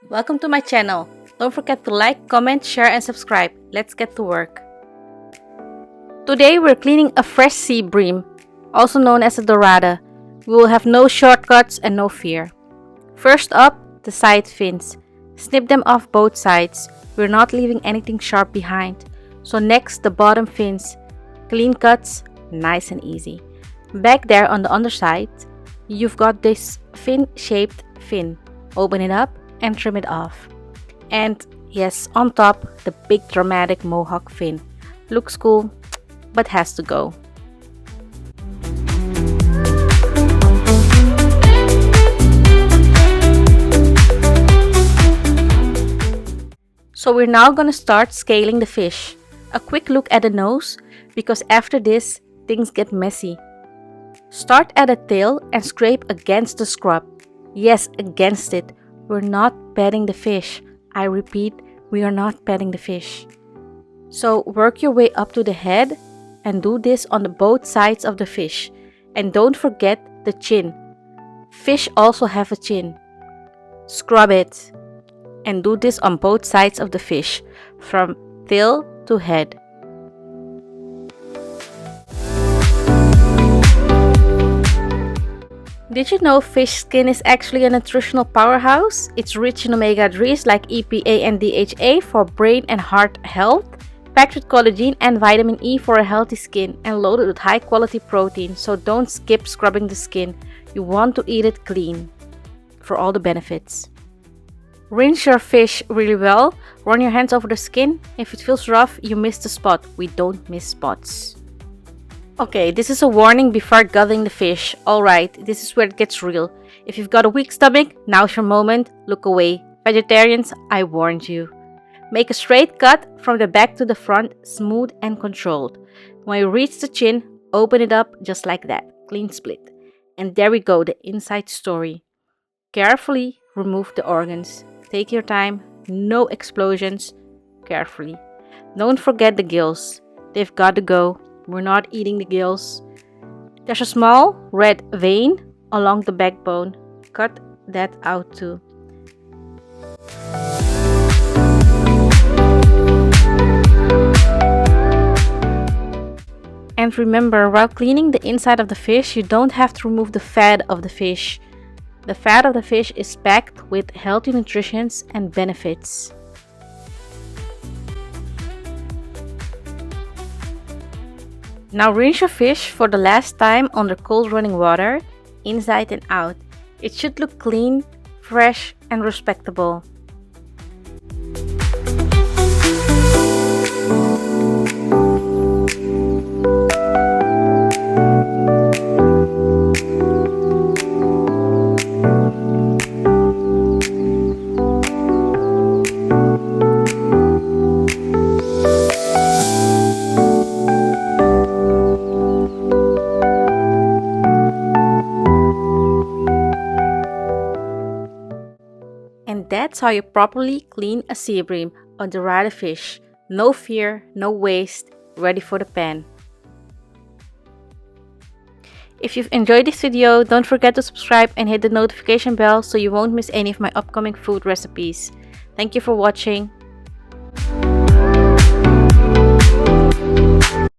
Welcome to my channel. Don't forget to like, comment, share and subscribe. Let's get to work. Today we're cleaning a fresh sea bream, also known as a dorade. We will have no shortcuts and no fear. First up, the side fins. Snip them off both sides. We're not leaving anything sharp behind. So next, the bottom fins. Clean cuts, nice and easy. Back there on the underside, you've got this fin-shaped fin. Open it up and trim it off. And yes, on top, the big dramatic mohawk fin. Looks cool, but has to go. So we're now gonna start scaling the fish. A quick look at the nose, because after this, things get messy. Start at the tail and scrape against the scrub. Yes, against it. We're not petting the fish. I repeat, we are not petting the fish. So work your way up to the head and do this on the both sides of the fish. And don't forget the chin. Fish also have a chin. Scrub it. And do this on both sides of the fish, from tail to head. Did you know fish skin is actually a nutritional powerhouse? It's rich in omega-3s like EPA and DHA for brain and heart health, packed with collagen and vitamin E for a healthy skin, and loaded with high-quality protein, so don't skip scrubbing the skin. You want to eat it clean for all the benefits. Rinse your fish really well. Run your hands over the skin. If it feels rough, you missed a spot. We don't miss spots. Okay, this is a warning before gutting the fish. Alright, this is where it gets real. If you've got a weak stomach, now's your moment. Look away. Vegetarians, I warned you. Make a straight cut from the back to the front, smooth and controlled. When you reach the chin, open it up just like that. Clean split. And there we go, the inside story. Carefully remove the organs. Take your time, no explosions. Carefully. Don't forget the gills. They've got to go. We're not eating the gills. There's a small red vein along the backbone. Cut that out too. And remember, while cleaning the inside of the fish, you don't have to remove the fat of the fish. The fat of the fish is packed with healthy nutrition and benefits. Now rinse your fish for the last time under cold running water, inside and out. It should look clean, fresh and respectable. And that's how you properly clean a sea bream or dorade fish. No fear, no waste, ready for the pan. If you've enjoyed this video, don't forget to subscribe and hit the notification bell so you won't miss any of my upcoming food recipes. Thank you for watching.